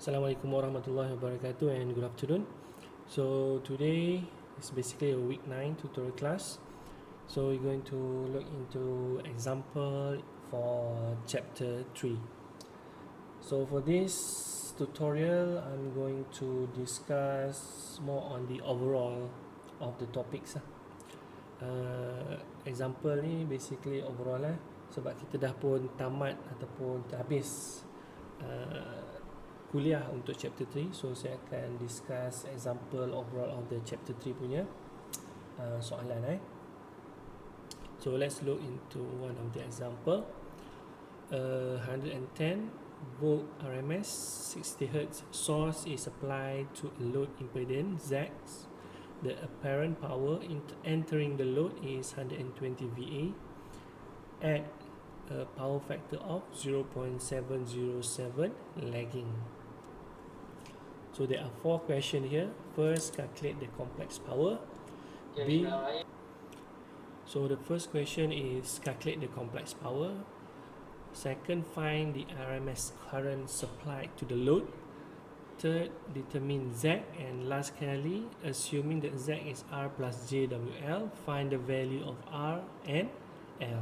Assalamualaikum warahmatullahi wabarakatuh and good afternoon. So today is basically a week 9 tutorial class. So we're going to look into example for chapter 3. So for this tutorial, I'm going to discuss more on the overall of the topics. Example ni basically overall sebab kita dah pun tamat ataupun habis kuliah untuk chapter 3, so saya akan discuss example overall of the chapter 3 punya soalan. So let's look into one of the example. 110 volt RMS 60 Hz source is applied to a load impedance Z. The apparent power entering the load is 120 VA at a power factor of 0.707 lagging. So there are 4 questions here. First, calculate the complex power. So the first question is calculate the complex power. Second, find the RMS current supplied to the load. Third, determine Z. And lastly, assuming that Z is R plus JWL, find the value of R and L.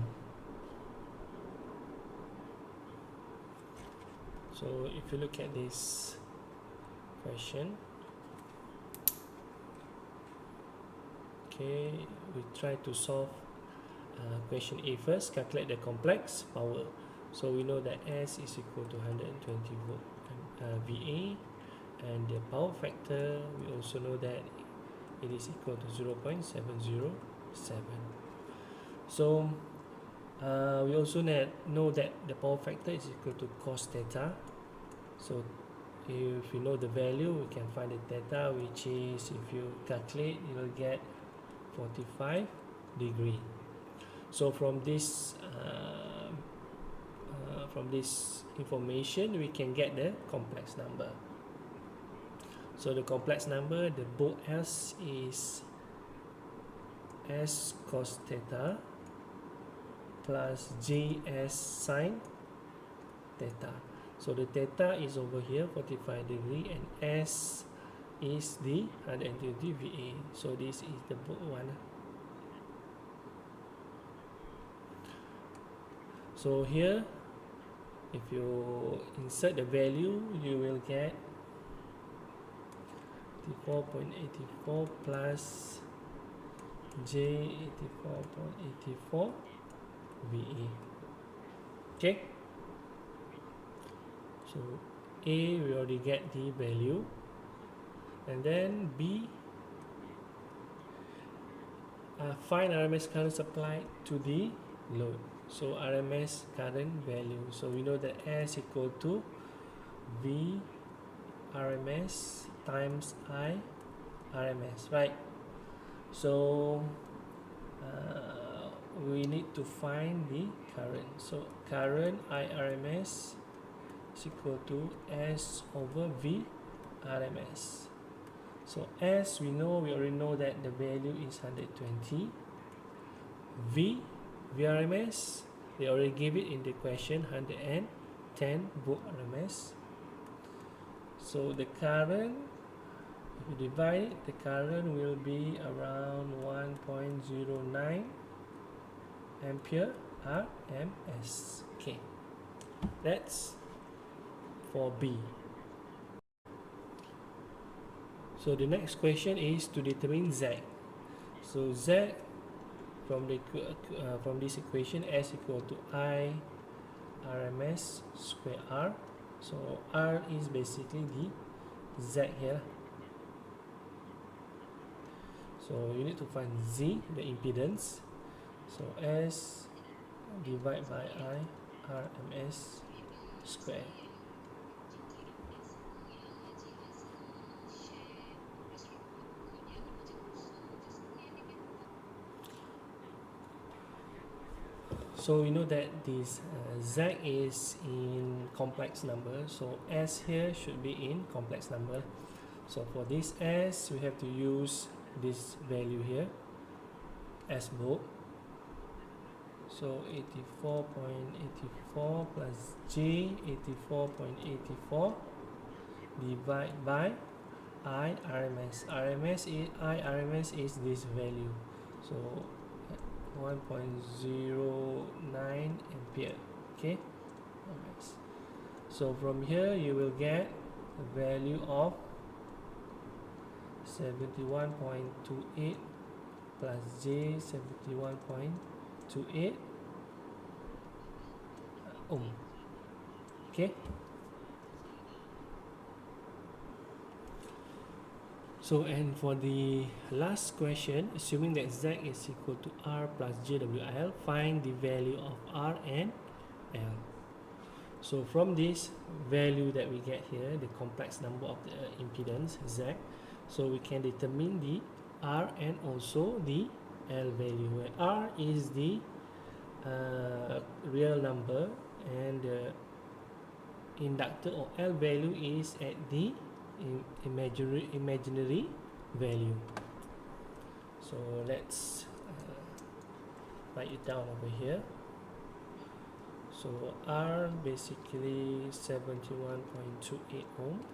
So if you look at this question, okay, we try to solve question A first. Calculate the complex power. So we know that S is equal to 120 volt VA, and the power factor, we also know that it is equal to 0.707. So we also know that the power factor is equal to cos theta. So if you know the value, we can find the theta, which is, if you calculate, you will get 45 degree. So from this information, we can get the complex number. So the complex number, the both S is S cos theta plus JS sin theta. So the theta is over here, 45 degree, and S is the 120 VA. So this is the both one. So here, if you insert the value, you will get 84.84 plus J 84.84 VA. Okay. So A, we already get the value, and then B, find RMS current supplied to the load. So RMS current value, so we know that S equal to V RMS times I RMS, right? So we need to find the current. So current I RMS is equal to S over V RMS. So S, we already know that the value is 120. V RMS, they already give it in the question, 110 volt RMS. So the current, if you divide it, the current will be around 1.09 ampere RMS. Okay, that's for B. So the next question is to determine Z. So Z, from this equation, S equal to I RMS square R. So R is basically the Z here. So you need to find Z, the impedance. So S divided by I RMS square. So we know that this Z is in complex number, so S here should be in complex number. So for this S, we have to use this value here, S both. So 84.84 plus J 84.84 divide by IRMS. IRMS is this value. So 1.09 ampere. Okay. RMS. So from here you will get a value of 71.28 plus J 71.28 ohm. Okay. So, and for the last question, assuming that Z is equal to R plus JWL, find the value of R and L. So from this value that we get here, the complex number of the impedance Z, so we can determine the R and also the L value, where R is the real number and the inductor or L value is at the imaginary value. So let's write it down over here. So R basically 71.28 ohm,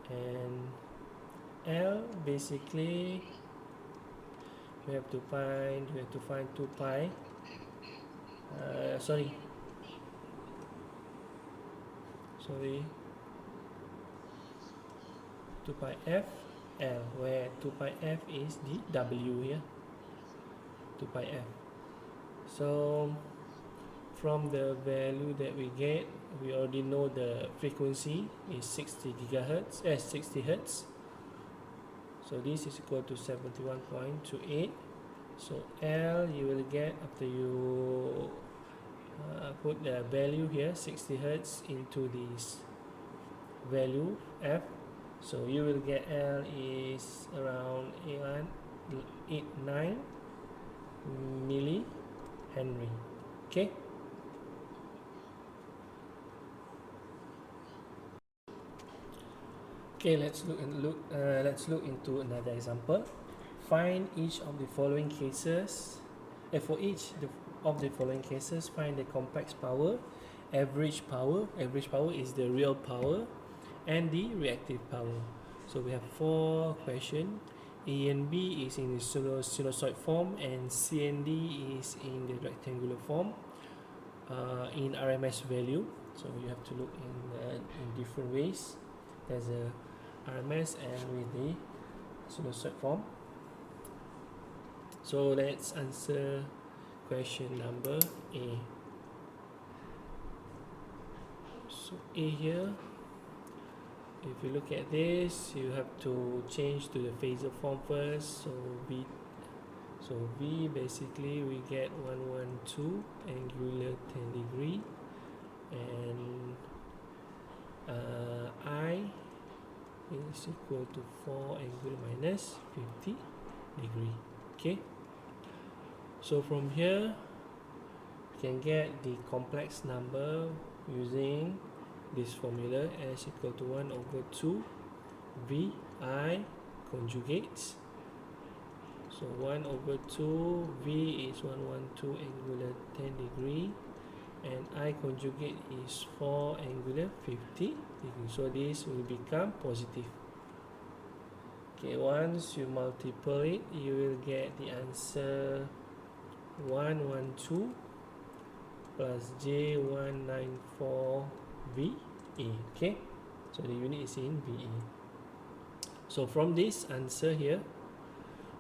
and L basically we have to find 2 pi sorry 2 pi f L, where 2 pi f is the W here, 2 pi f. So from the value that we get, we already know the frequency is 60 gigahertz, 60 hertz. So this is equal to 71.28. So L you will get after you put the value here 60 hertz into this value F. So you will get L is around 89 millihenry. Okay. Okay, let's look into another example. Find each of the following cases. For each of the following cases, find the complex power, average power. Average power is the real power, and the reactive power. So we have 4 questions. A and B is in the sinusoid form, and C and D is in the rectangular form in RMS value. So you have to look in different ways. There's a RMS and with the sinusoid form. So let's answer question number A. So A here, if you look at this, you have to change to the phasor form first. So V basically we get 112 angular 10 degree, and I is equal to 4 angle minus 50 degree. Okay. So from here, you can get the complex number using this formula, S equal to 1 over 2 VI conjugates. So 1 over 2 V is 112 angular 10 degree, and I conjugate is 4 angular 50 degree. So this will become positive. Okay, once you multiply it, you will get the answer 112 plus J194 VA. Okay, so the unit is in VA. So from this answer here,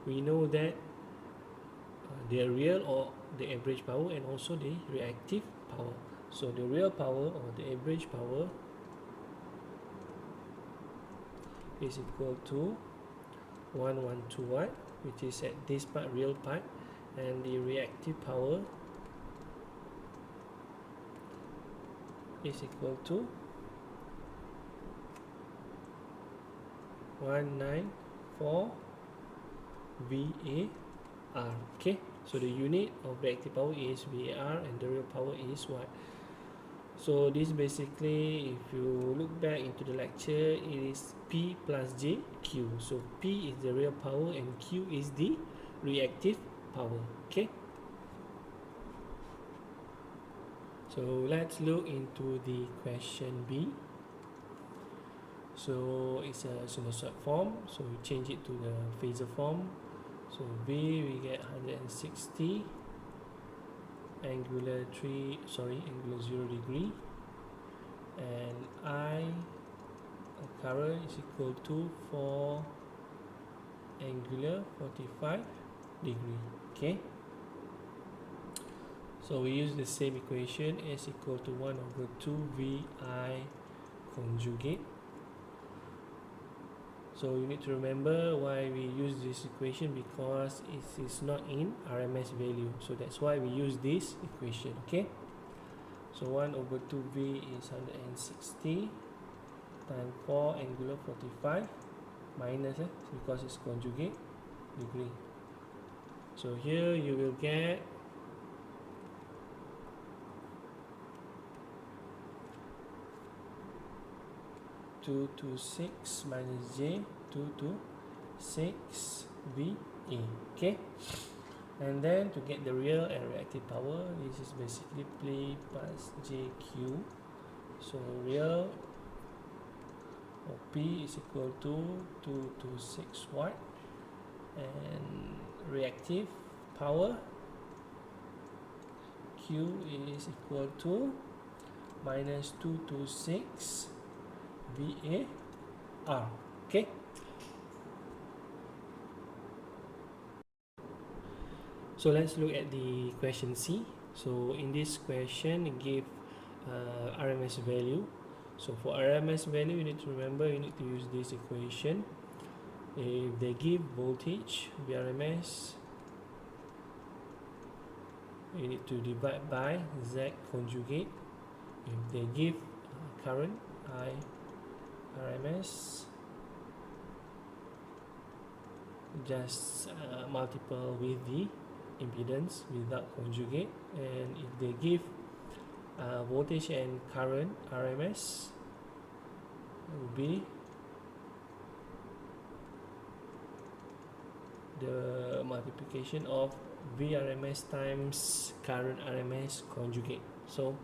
we know that the real or the average power and also the reactive power. So the real power or the average power is equal to 112 watt, which is at this part, real part, and the reactive power is equal to 194 VAR. Okay, so the unit of reactive power is VAR and the real power is watt. So this basically, if you look back into the lecture, it is P plus J Q. So P is the real power and Q is the reactive power. Okay. So let's look into the question B. So it's a sinusoid form, so we change it to the phasor form. So V we get 160, angular 0 degree, and I current is equal to 4 angular 45 degree. Okay, so we use the same equation, S equal to 1 over 2 VI conjugate. So you need to remember why we use this equation, because it is not in RMS value, so that's why we use this equation. Okay, so 1 over 2V is 160 times 4 angular 45 minus because it's conjugate degree. So here you will get 226 minus J 226 VA. Okay, and then to get the real and reactive power, this is basically P plus JQ. So real or P is equal to 226 watt, and reactive power Q is equal to minus 226 VAR. Okay, so let's look at the question C. So in this question it gave RMS value. So for RMS value, you need to remember, you need to use this equation. If they give voltage VRMS, you need to divide by Z conjugate. If they give current I RMS, just multiple with the impedance without conjugate. And if they give voltage and current RMS, will be the multiplication of VRMS times current RMS conjugate. So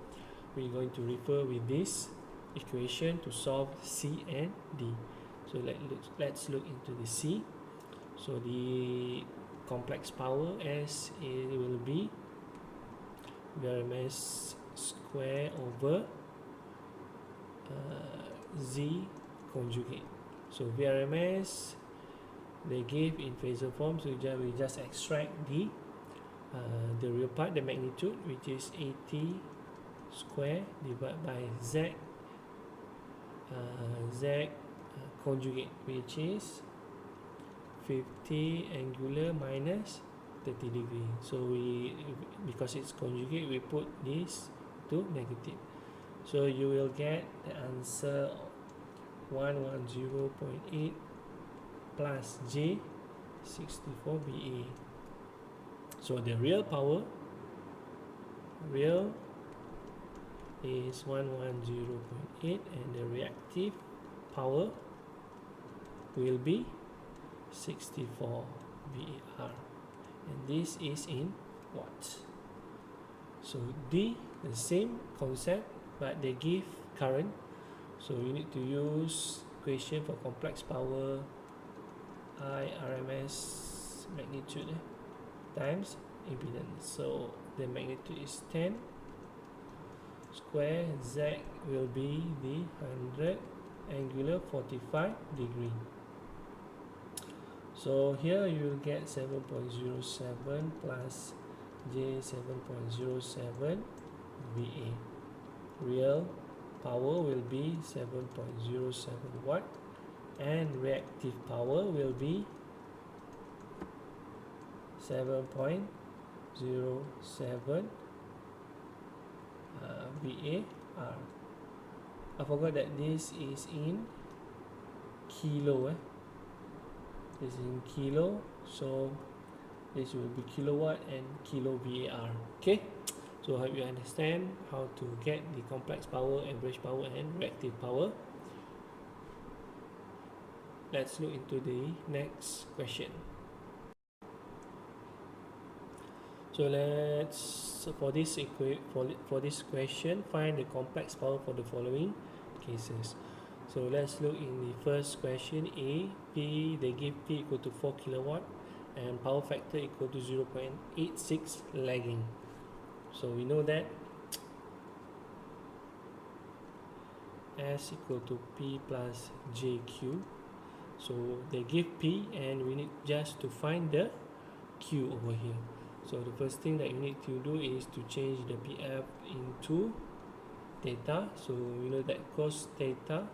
we're going to refer with this equation to solve C and D. So let's look into the C. So the complex power S will be VRMS square over Z conjugate. So VRMS they gave in phasor form, so we just extract the real part, the magnitude, which is 80 square divided by Z conjugate, which is 50 angular minus 30 degree. So we, because it's conjugate, we put this to negative. So you will get the answer 110.8 plus J 64 VA. So the real power is 110.8, and the reactive power will be 64 VAR, and this is in watts. So D, the same concept, but they give current, so you need to use equation for complex power I RMS magnitude times impedance. So the magnitude is 10 square, Z will be the 100 angular 45 degree. So here you will get 7.07 plus J 7.07 VA. Real power will be 7.07 watt, and reactive power will be 7.07 VAR. I forgot that this is in kilo. This is in kilo, so this will be kilowatt and kilo VAR. Okay, so I hope you understand how to get the complex power, average power, and reactive power. Let's look into the next question. So for this question, find the complex power for the following cases. So let's look in the first question. A, P, they give P equal to 4 kilowatt and power factor equal to 0.86 lagging. So we know that S equal to P plus JQ. So they give P and we need just to find the Q over here. So the first thing that you need to do is to change the PF into theta. So we know that cos theta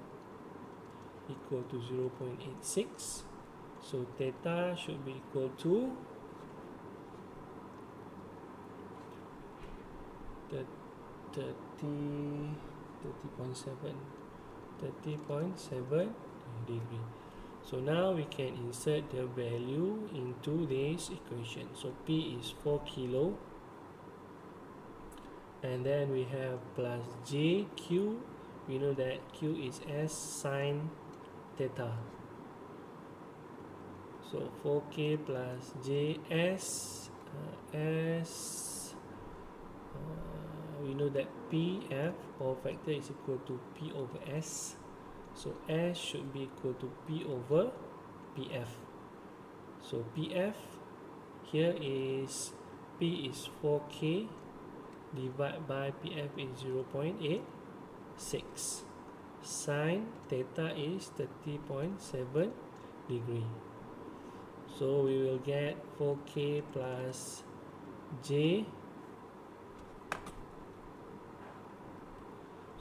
equal to 0.86. So theta should be equal to 30.7 degree. So now we can insert the value into this equation. So P is 4 kilo, and then we have plus JQ. We know that Q is S sine theta. So 4K plus JS S. We know that PF, power factor, is equal to P over S. So S should be equal to P over PF. So PF here is P is 4K divided by PF is 0.86. Sine theta is 30.7 degree. So we will get 4K plus J.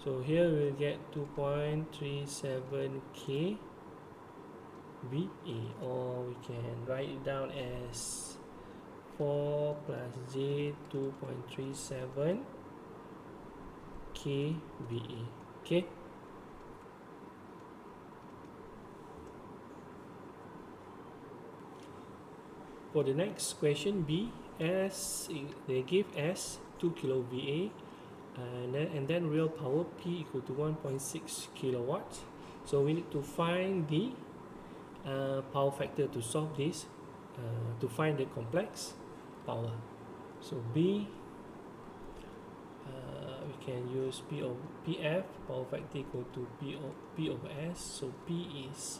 So here we will get 2.37 K VA, or we can write it down as 4 plus J 2.37 K VA. Okay. For the next question, B, S, they give S 2 kilo VA, and then real power P equal to 1.6 kilowatts. So we need to find the power factor to solve this, to find the complex power. So B, we can use P over PF, power factor equal to P over S. So P is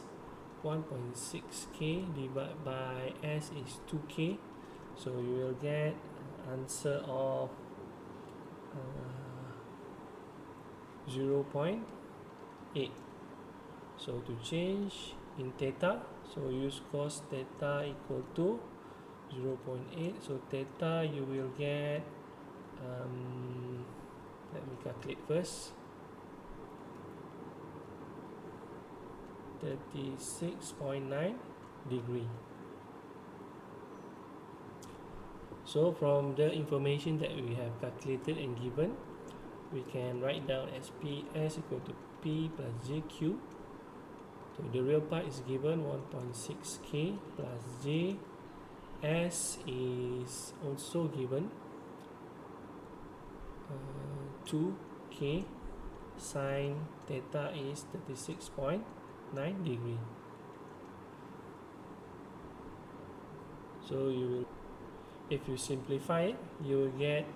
1.6K divided by S is 2K. So you will get answer of 0.8. So to change in theta, so use cos theta equal to 0.8. So theta you will get, let me calculate first, 36.9 degree. So from the information that we have calculated and given, we can write down as PS equal to P plus JQ. So the real part is given 1.6K plus J. S is also given 2K. Sine theta is 36.9 degree. So you will, if you simplify it, you will get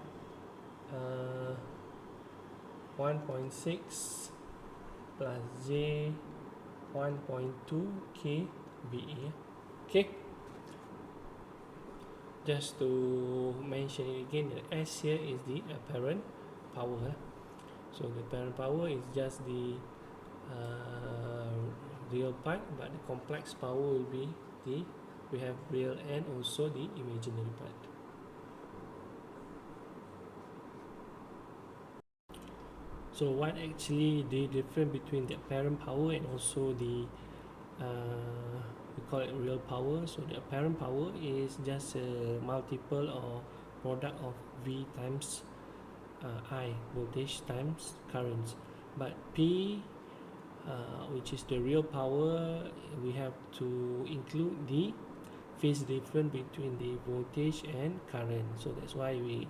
1.6 plus J 1.2 kVA. Okay. Just to mention it again, the S here is the apparent power. So the apparent power is just the real part, but the complex power will be we have real and also the imaginary part. So what actually the difference between the apparent power and also the we call it real power? So the apparent power is just a multiple or product of V times I, voltage times currents. But P, which is the real power, we have to include the phase difference between the voltage and current. So that's why the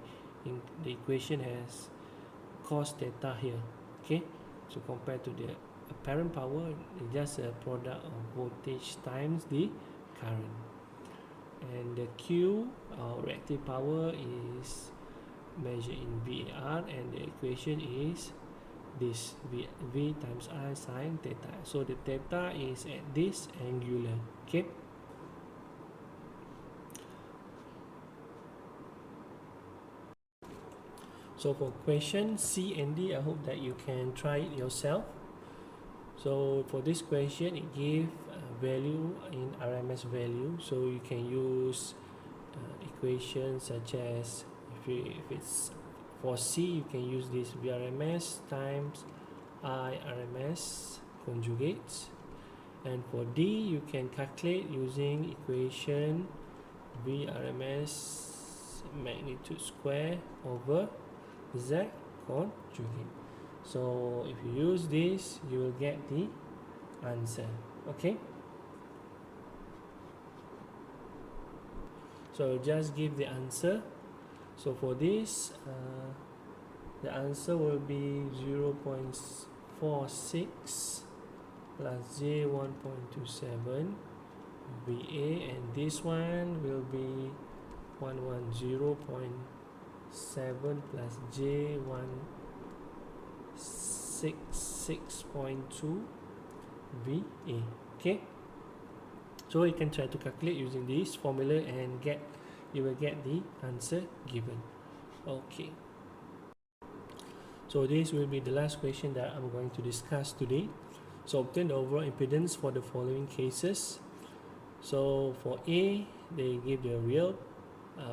equation has cos theta here. Okay, so compared to the apparent power, it's just a product of voltage times the current. And the Q, our reactive power, is measured in VAR, and the equation is this v times I sine theta. So the theta is at this angular. Okay. So for question C and D, I hope that you can try it yourself. So for this question, it gives value in RMS value. So you can use equations such as if it's for C, you can use this VRMS times IRMS conjugates, and for D you can calculate using equation VRMS magnitude square over Z conjugate. So if you use this, you will get the answer. Okay, so just give the answer. So for this, the answer will be 0.46 plus J 1.27 VA, and this one will be 110.7 plus J 166.2 VA. Okay, so you can try to calculate using this formula and you will get the answer given. Okay, so this will be the last question that I'm going to discuss today. So obtain the overall impedance for the following cases. So for A, they give the real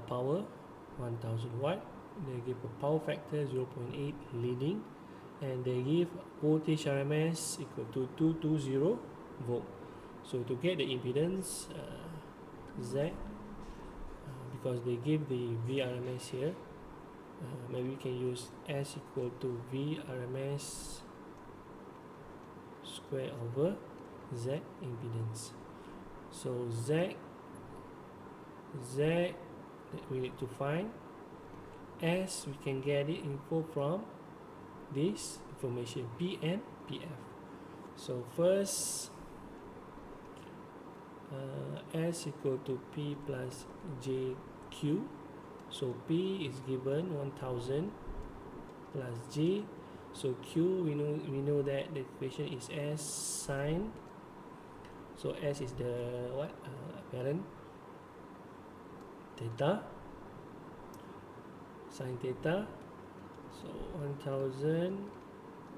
power 1000 watt, they give a power factor 0.8 leading, and they give voltage RMS equal to 220 volt. So to get the impedance Z, because they give the VRMS here, maybe we can use S equal to VRMS square over Z impedance. So Z we need to find. S we can get it info from this information P and PF. So first, S equal to P plus JQ. So P is given 1000 plus J. So Q we know that the equation is S sine. So S is the apparent theta, sine theta. So 1000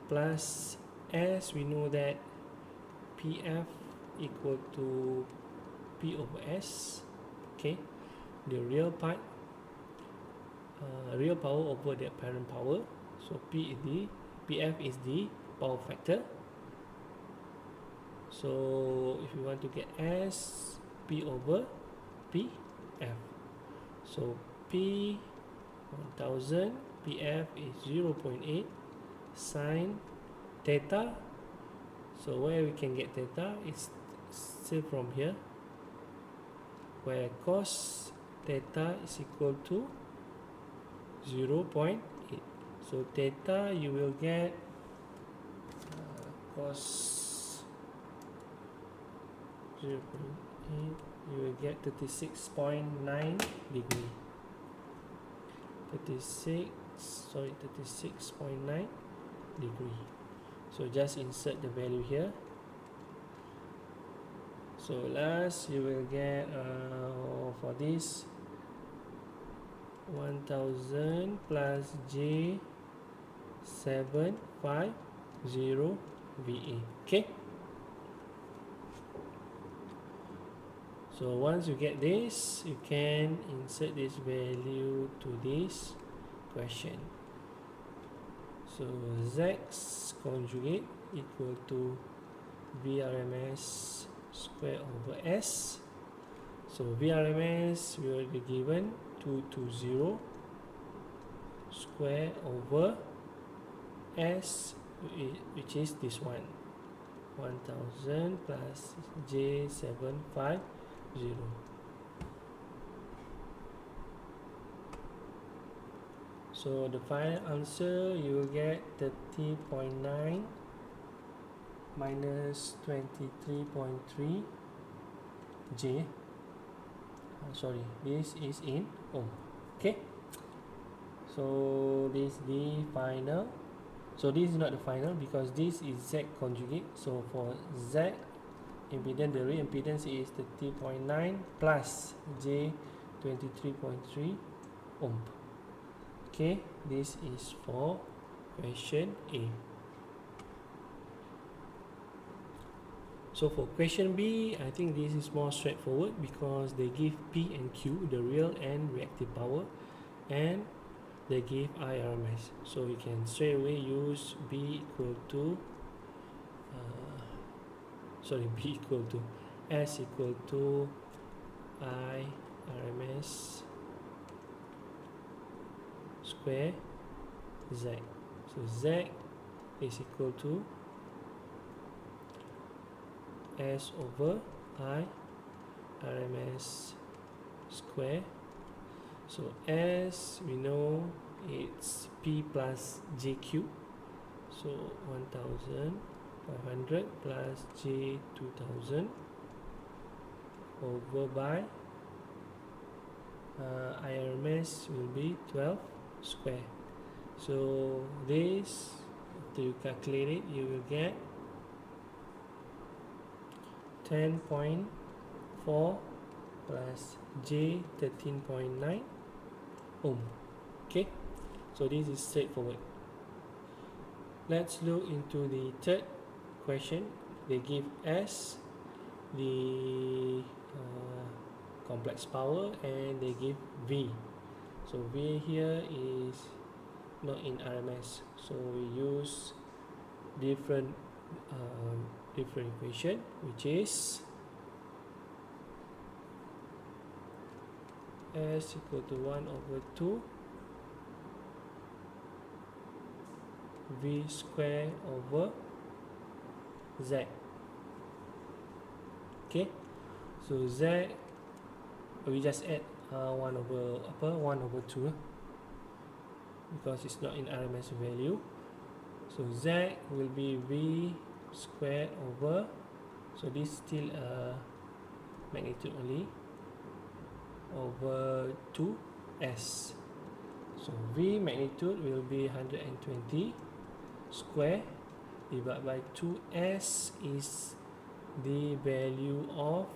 plus S, we know that PF equal to P over S. Okay, the real part, real power over the apparent power. So PF is the power factor. So if you want to get S, P over PF. So P 1000, PF is 0.8 sine theta. So where we can get theta, it's still from here, where cos theta is equal to 0.8. So theta you will get cos 0.8, you will get 36.9 degree. 36.9 degree. So just insert the value here. So last you will get for this 1000 plus J 750 VA. Okay, so once you get this, you can insert this value to this question. So Z conjugate equal to VRMS square over S. So VRMS we already given 220 square over S, which is this one, 1000 plus J750. So the final answer, you will get 30.9 minus 23.3 J. Sorry, this is in ohm. Okay, so this is the final So this is not the final because this is Z conjugate. So for Z impedance, the real impedance is 30.9 plus J 23.3 ohm. Okay, this is for question A. So for question B, I think this is more straightforward because they give P and Q, the real and reactive power, and they give IRMS. So we can straight away use B equal to B equal to S equal to IRMS square Z. So Z is equal to S over I RMS square. So S, we know it's P plus JQ. So 1500 plus J 2000 over by IRMS will be 12 square. So this, after you calculate it, you will get 10.4 plus J 13.9 ohm. Okay, so this is straightforward. Let's look into the third question. They give S the complex power and they give V. So V here is not in RMS, so we use different equation, which is S equal to 1 over 2 V square over Z. Okay, so Z we just add 1 over 2 because it's not in RMS value. So Z will be V square over, so this is still magnitude only, over 2S. So V magnitude will be 120 square divided by 2S is the value of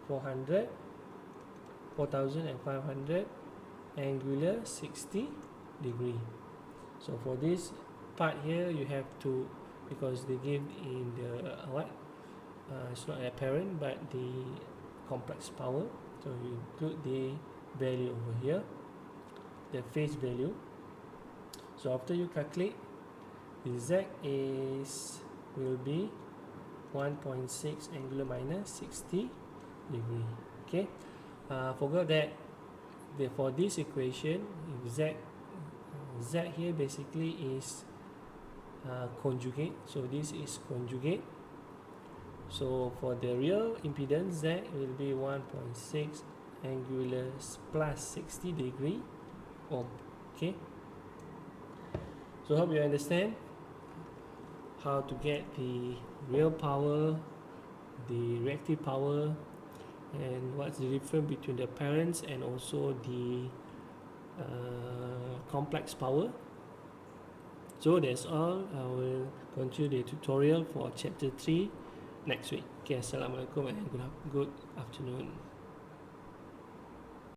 4,500 angular 60 degree. So for this part here, you have to, because they give in the it's not apparent but the complex power, so you include the value over here, the phase value. So after you calculate, the Z will be 1.6 angular minus 60 degree. Okay, forgot that for this equation, if Z here basically is conjugate, so this is conjugate. So for the real impedance, Z will be 1.6 angular plus 60 degree ohm. Okay, so hope you understand how to get the real power, the reactive power, and what's the difference between the parents and also the complex power. So that's all. I will continue the tutorial for chapter 3 next week. Okay, Assalamualaikum and good afternoon.